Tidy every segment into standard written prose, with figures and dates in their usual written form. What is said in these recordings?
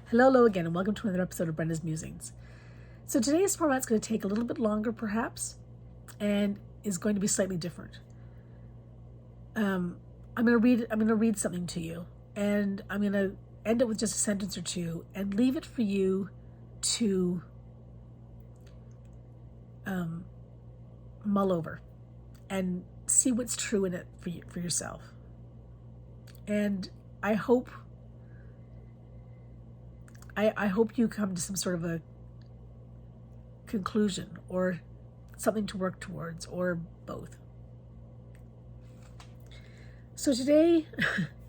Hello again, and welcome to another episode of Brenda's Musings. So today's format's going to take a little bit longer, perhaps, and is going to be slightly different. I'm going to read something to you, and I'm going to end it with just a sentence or two, and leave it for you to mull over and see what's true in it for yourself. And I hope you come to some sort of a conclusion or something to work towards, or both. So today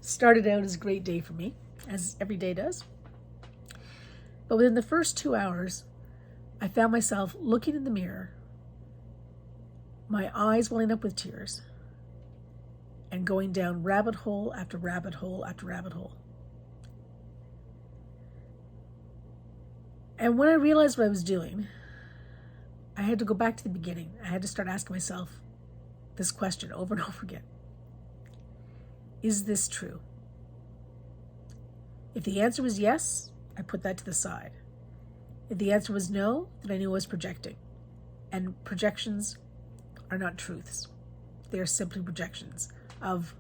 started out as a great day for me, as every day does. But within the first 2 hours, I found myself looking in the mirror, my eyes welling up with tears, and going down rabbit hole after rabbit hole after rabbit hole. And when I realized what I was doing, I had to go back to the beginning. I had to start asking myself this question over and over again. Is this true? If the answer was yes, I put that to the side. If the answer was no, then I knew I was projecting. And projections are not truths. They are simply projections of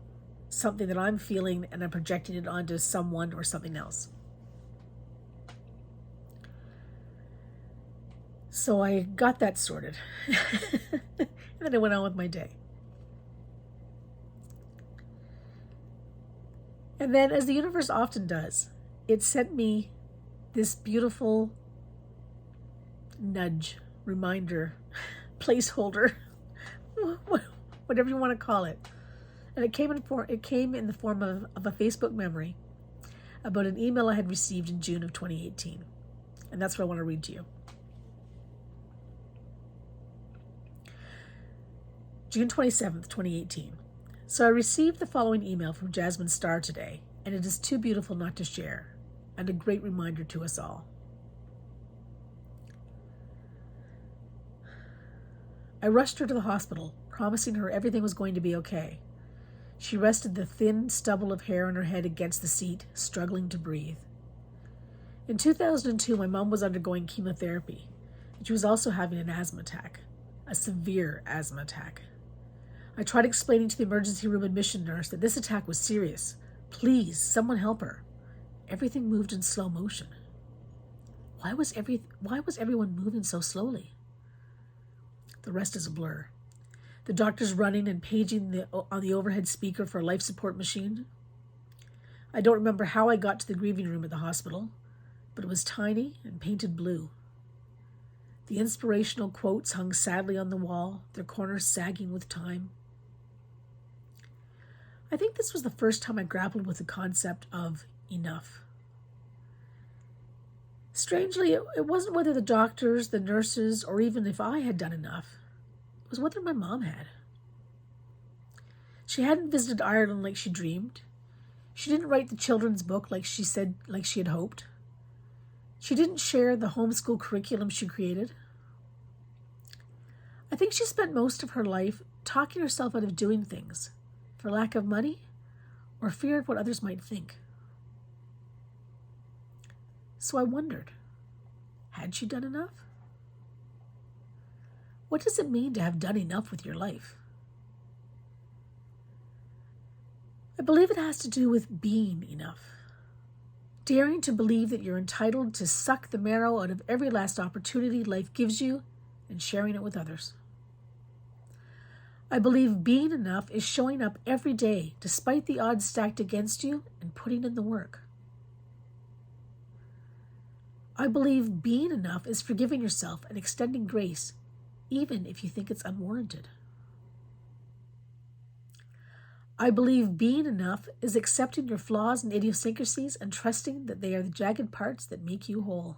something that I'm feeling, and I'm projecting it onto someone or something else. So I got that sorted. And then I went on with my day. And then, as the universe often does, it sent me this beautiful nudge, reminder, placeholder, whatever you want to call it. And it came in the form of a Facebook memory about an email I had received in June of 2018. And that's what I want to read to you. June 27th, 2018. So I received the following email from Jasmine Starr today, and it is too beautiful not to share, and a great reminder to us all. I rushed her to the hospital, promising her everything was going to be okay. She rested the thin stubble of hair on her head against the seat, struggling to breathe. In 2002, my mom was undergoing chemotherapy, and she was also having an asthma attack, a severe asthma attack. I tried explaining to the emergency room admission nurse that this attack was serious. Please, someone help her. Everything moved in slow motion. Why was everyone moving so slowly? The rest is a blur. The doctor's running and paging on the overhead speaker for a life support machine. I don't remember how I got to the grieving room at the hospital, but it was tiny and painted blue. The inspirational quotes hung sadly on the wall, their corners sagging with time. I think this was the first time I grappled with the concept of enough. Strangely, it wasn't whether the doctors, the nurses, or even if I had done enough. It was whether my mom had. She hadn't visited Ireland like she dreamed. She didn't write the children's book like she had hoped. She didn't share the homeschool curriculum she created. I think she spent most of her life talking herself out of doing things for lack of money or fear of what others might think. So I wondered, had she done enough? What does it mean to have done enough with your life? I believe it has to do with being enough. Daring to believe that you're entitled to suck the marrow out of every last opportunity life gives you and sharing it with others. I believe being enough is showing up every day despite the odds stacked against you and putting in the work. I believe being enough is forgiving yourself and extending grace even if you think it's unwarranted. I believe being enough is accepting your flaws and idiosyncrasies and trusting that they are the jagged parts that make you whole.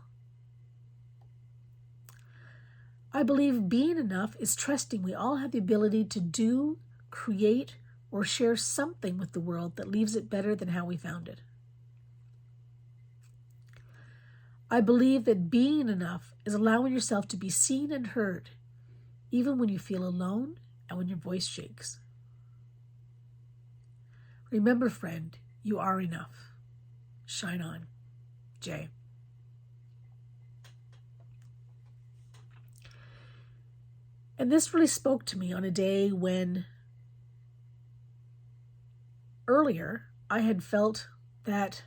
I believe being enough is trusting we all have the ability to do, create, or share something with the world that leaves it better than how we found it. I believe that being enough is allowing yourself to be seen and heard, even when you feel alone and when your voice shakes. Remember, friend, you are enough. Shine on. Jay. And this really spoke to me on a day when earlier I had felt that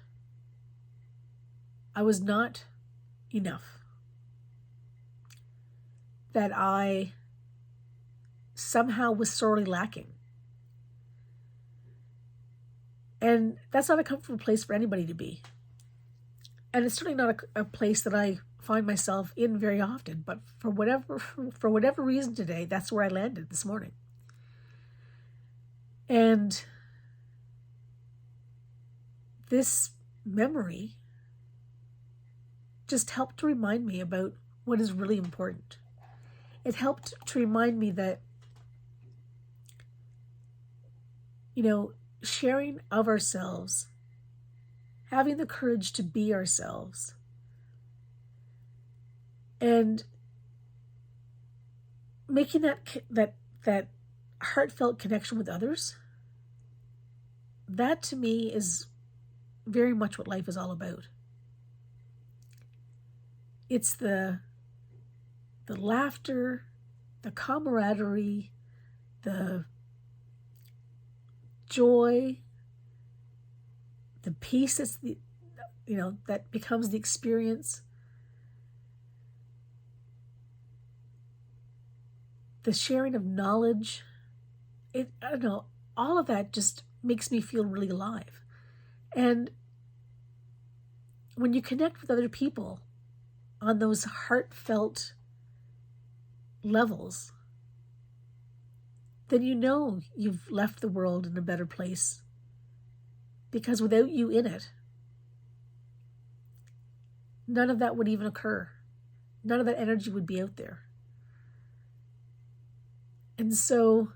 I was not enough, that I somehow was sorely lacking. And that's not a comfortable place for anybody to be. And it's certainly not a place that I find myself in very often, but for whatever reason today, that's where I landed this morning. And this memory just helped to remind me about what is really important. It helped to remind me that, sharing of ourselves, having the courage to be ourselves, and making that heartfelt connection with others, that to me is very much what life is all about. It's the laughter, the camaraderie, the joy, the peace that's that becomes the experience, the sharing of knowledge. I don't know, all of that just makes me feel really alive. And when you connect with other people on those heartfelt levels, then you've left the world in a better place. Because without you in it, none of that would even occur. None of that energy would be out there. And so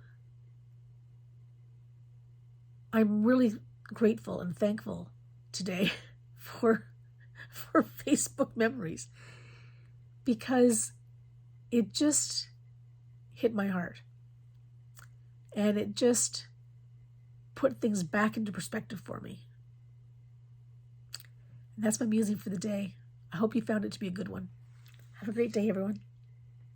I'm really grateful and thankful today for Facebook memories, because it just hit my heart. And it just put things back into perspective for me. And that's my musing for the day. I hope you found it to be a good one. Have a great day, everyone.